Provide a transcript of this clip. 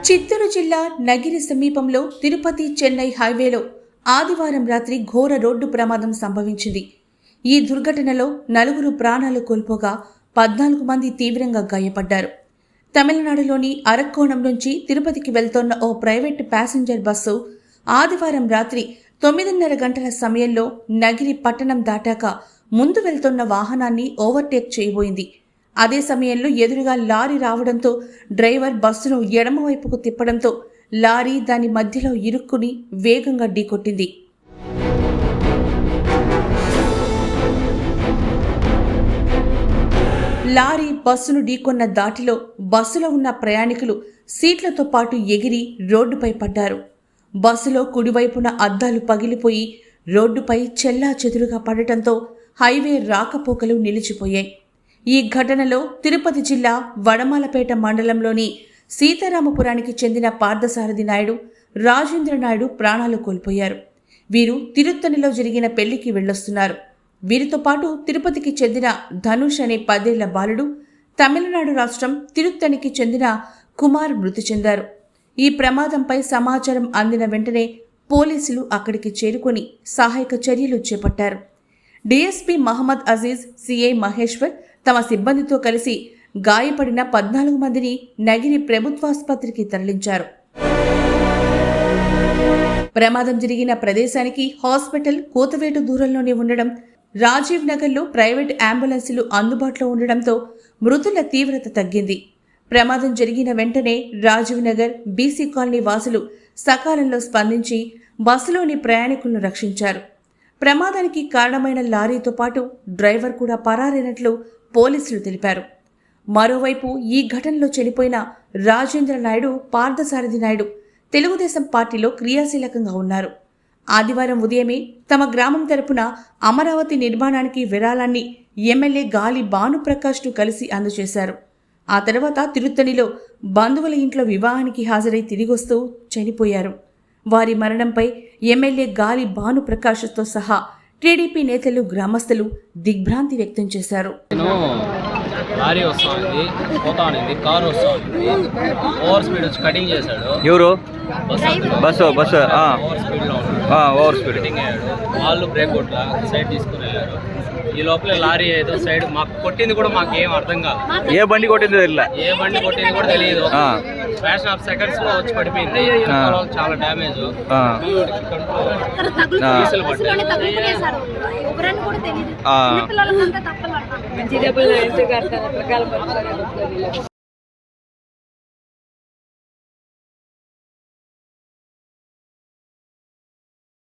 చిత్తూరు జిల్లా నగిరి సమీపంలో తిరుపతి చెన్నై హైవేలో ఆదివారం రాత్రి ఘోర రోడ్డు ప్రమాదం సంభవించింది. ఈ దుర్ఘటనలో 4 ప్రాణాలు కోల్పోగా 14 మంది తీవ్రంగా గాయపడ్డారు. తమిళనాడులోని అరక్కోణం నుంచి తిరుపతికి వెళ్తోన్న ఓ ప్రైవేటు ప్యాసింజర్ బస్సు ఆదివారం రాత్రి 9:30 గంటల సమయంలో నగిరి పట్టణం దాటాక ముందు వెళ్తోన్న వాహనాన్ని ఓవర్టేక్ చేయబోయింది. అదే సమయంలో ఎదురుగా లారీ రావడంతో డ్రైవర్ బస్సును ఎడమవైపుకు తిప్పడంతో లారీ దాని మధ్యలో ఇరుక్కుని వేగంగా ఢీకొట్టింది. లారీ బస్సును ఢీకొన్న దాటిలో బస్సులో ఉన్న ప్రయాణికులు సీట్లతో పాటు ఎగిరి రోడ్డుపై పడ్డారు. బస్సులో కుడివైపున అద్దాలు పగిలిపోయి రోడ్డుపై చెల్లాచెదురుగా పడటంతో హైవే రాకపోకలు నిలిచిపోయాయి. ఈ ఘటనలో తిరుపతి జిల్లా వడమాలపేట మండలంలోని సీతారామపురానికి చెందిన పార్థసారథి నాయుడు, రాజేంద్ర నాయుడు ప్రాణాలు కోల్పోయారు. వీరు తిరుత్తణిలో జరిగిన పెళ్లికి వెళ్లొస్తున్నారు. వీరితో పాటు తిరుపతికి చెందిన ధనుష్ అనే 10 ఏళ్ల బాలుడు, తమిళనాడు రాష్ట్రం తిరుత్తణికి చెందిన కుమార్ మృతి చెందారు. ఈ ప్రమాదంపై సమాచారం అందిన వెంటనే పోలీసులు అక్కడికి చేరుకొని సహాయక చర్యలు చేపట్టారు. డీఎస్పీ మహమ్మద్ అజీజ్, సిఐ మహేశ్వర్ తమ సిబ్బందితో కలిసి గాయపడిన 14 మందిని నగిరి ప్రభుత్వాసుపత్రికి తరలించారు. ప్రమాదం జరిగిన ప్రదేశానికి హాస్పిటల్ కూతవేటు దూరంలోనే ఉండడం, రాజీవ్ నగర్లో ప్రైవేట్ అంబులెన్సులు అందుబాటులో ఉండడంతో మృతుల తీవ్రత తగ్గింది. ప్రమాదం జరిగిన వెంటనే రాజీవ్ నగర్, బీసీ కాలనీ వాసులు సకాలంలో స్పందించి బస్సులోని ప్రయాణికులను రక్షించారు. ప్రమాదానికి కారణమైన లారీతో పాటు డ్రైవర్ కూడా పరారైనట్లు పోలీసులు తెలిపారు. మరోవైపు ఈ ఘటనలో చనిపోయిన రాజేంద్ర నాయుడు, పార్థసారథి నాయుడు తెలుగుదేశం పార్టీలో క్రియాశీలకంగా ఉన్నారు. ఆదివారం ఉదయమే తమ గ్రామం తరపున అమరావతి నిర్మాణానికి విరాళాన్ని ఎమ్మెల్యే గాలి భానుప్రకాష్ను కలిసి అందజేశారు. ఆ తర్వాత తిరుత్తణిలో బంధువుల ఇంట్లో వివాహానికి హాజరై తిరిగొస్తూ చనిపోయారు. వారి మరణంపై ఎమ్మెల్యే గాలి భానుప్రకాష్తో సహా టీడీపీ నేతలు, గ్రామస్తులు దిగ్భ్రాంతి వ్యక్తం చేశారు. లారీ వస్తుంది, పోతా ఉంది, కారు వస్తుంది, ఓవర్ స్పీడ్ వచ్చి కటింగ్ చేశాడు. ఎవరు? బస్సు ఓవర్ స్పీడ్ కటింగ్ అయ్యాడు. వాళ్ళు బ్రేక్ కొట్లా సైడ్ తీసుకుని వెళ్ళారు. ఈ లోపల లారీ ఏదో సైడ్ మాకు కొట్టింది కూడా మాకు ఏం అర్థం కాదు. ఏ బండి కొట్టింది తెలియదు, ఏ బండి కొట్టింది కూడా తెలియదు. ఫ్యాషన్ ఆఫ్ సెకండ్స్ లో వచ్చి పడిపోయింది. చాలా డ్యామేజ్, పడ్డాయి.